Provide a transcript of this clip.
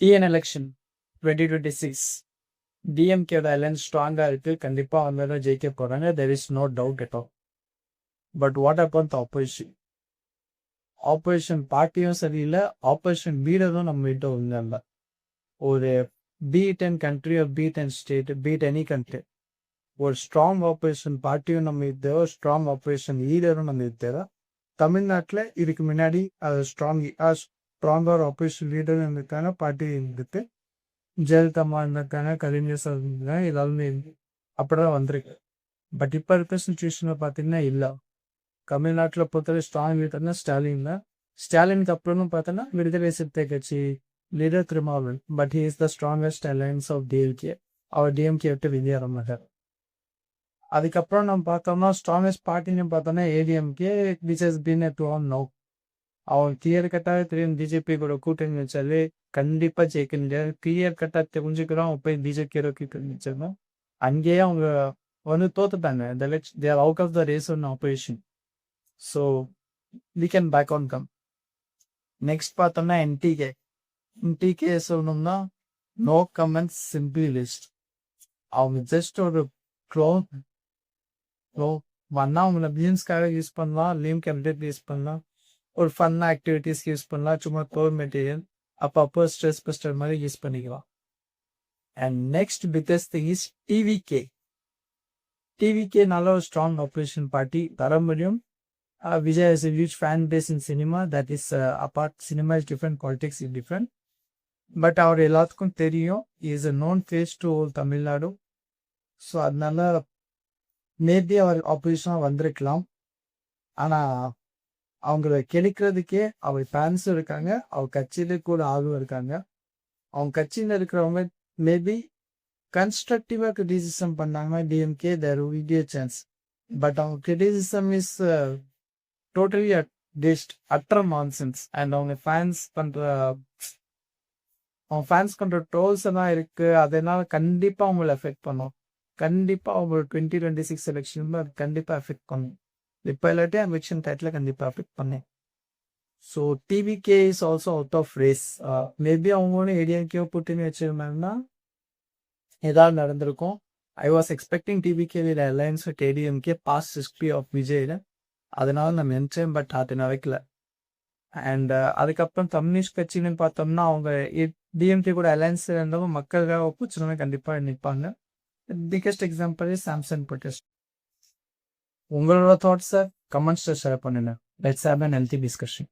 TN election 2026 டிஎம்கேட alliance ஸ்ட்ராங்காக இருக்குது. கண்டிப்பாக அவங்க தான் ஜெயிக்க போகிறாங்க. There is no doubt at all. But what about opposition? Opposition பார்ட்டியும் சரியில்லை, ஆப்போசிஷன் லீடரும் நம்ம கிட்ட ஒன்றும் இல்லை. ஒரு B10 country or B10 state, beat any country. ஒரு ஸ்ட்ராங் ஆப்போசிஷன் பார்ட்டியும் நம்ம தேவை, ஸ்ட்ராங் ஆப்போசிஷன் லீடரும் நம்ம தேவை. தமிழ்நாட்டில் இதுக்கு முன்னாடி அது ஸ்ட்ராங்கர் ஆப்போசிஷன் லீடர் இருந்திருக்காங்க, பார்ட்டி இருந்துட்டு ஜெயலலிதா இருந்திருக்காங்க, கலைஞர் சார் இருந்திருக்காங்க, எல்லாருமே அப்படிதான் வந்திருக்கு. பட் இப்போ இருக்க சுச்சுவேஷனில் பார்த்தீங்கன்னா இல்லை. தமிழ்நாட்டில் பொறுத்தவரை ஸ்ட்ராங் லீடர்னா ஸ்டாலின் தான். ஸ்டாலினுக்கு அப்புறம்னு பார்த்தோன்னா விடுதலை சிறுத்தை கட்சி leader Thirumavalavan. But he is the strongest alliance of DMK. அவர் டிஎம்கே விட்டு வெளியேறமாட்டார். அதுக்கப்புறம் நம்ம பார்த்தோம்னா ஸ்ட்ராங்கஸ்ட் பார்ட்டின்னு பார்த்தோம்னா ADMK, which has been a to on no. அவன் கிளியர் கட்டாக தெரியும் பிஜேபி கூட கூட்டணி வச்சாலே கண்டிப்பாக ஜெயிக்க முடியாது. கிளியர் கட்டாக தெரிஞ்சுக்கிறோம். அவங்க போய் பிஜேபியோட கூட்டணி வச்சிருந்தோம், அங்கேயே அவங்க வந்து தோத்துட்டாங்க. They are out of the race one opposition. So we can back on come. Next பார்த்தோம்னா என்டிகே சொல்லணும்னா நோ கமெண்ட்ஸ், சிம்பிளி லிஸ்ட். அவங்க ஜஸ்ட் ஒரு வந்தா அவங்கள மீம்ஸ்க்காக யூஸ் பண்ணலாம், லீம் கேபிடேட் யூஸ் பண்ணலாம், ஒரு ஃபன் ஆக்டிவிட்டிஸ் யூஸ் பண்ணலாம், சும்மா கோர் மெட்டீரியல் அப்பப்போ ஸ்ட்ரெஸ் பஸ்டர் மாதிரி யூஸ் பண்ணிக்கலாம். And next biggest thing is TVK நல்ல ஒரு ஸ்ட்ராங் ஆப்போசிஷன் பார்ட்டி தர முடியும். Vijay has a huge fan base in cinema. That is apart. Cinema is different, politics is different. But அவர் எல்லாத்துக்கும் தெரியும், is a known face to Tamil Nadu. So அதனால maybe அவர் ஆப்போசிஷனாக வந்திருக்கலாம். ஆனால் அவங்கள கெடுக்கிறதுக்கே அவர் ஃபேன்ஸும் இருக்காங்க, அவர் கட்சியில கூட ஆளும் இருக்காங்க. அவங்க கட்சியில் இருக்கிறவங்க மேபி கன்ஸ்ட்ரக்டிவாக கிரிட்டிசிசம் பண்ணாங்கன்னா DMK there will be a chance. But அவங்க criticism is totally utter nonsense. And அவங்க ஃபேன்ஸ் பண்ற ட்ரோல்ஸ் எல்லாம் இருக்கு. அதனால கண்டிப்பா அவங்களை எஃபெக்ட் பண்ணும். கண்டிப்பா அவங்க 2026 எலெக்ஷன்ல அது கண்டிப்பா எஃபெக்ட் பண்ணும். இப்போ இல்லாட்டி எலெக்ஷன் டைட்டில் கண்டிப்பா எஃபெக்ட் பண்ணேன். So TVK is also out of race. Maybe அவங்க ஏடிஎம்கே கூட்டணி வச்சிருந்தாங்கன்னா ஏதாவது நடந்திருக்கும். I was expecting TVK with alliance with ADMK past history of விஜயில். அதனால நான் நினைச்சேன், பட் அது நடக்கல. அண்ட் அதுக்கப்புறம் கம்யூனிஸ்ட் கட்சின்னு பார்த்தோம்னா அவங்க டிஎம்கே கூட அலையன்ஸ் இருந்தவங்க மக்களுக்காக பிரச்சனை கண்டிப்பாக நிற்பாங்க. Biggest example is Samsung protest. உங்களோட தாட்ஸை கமெண்ட்ஸில் ஷேர் பண்ணுங்க. Let's have an healthy discussion.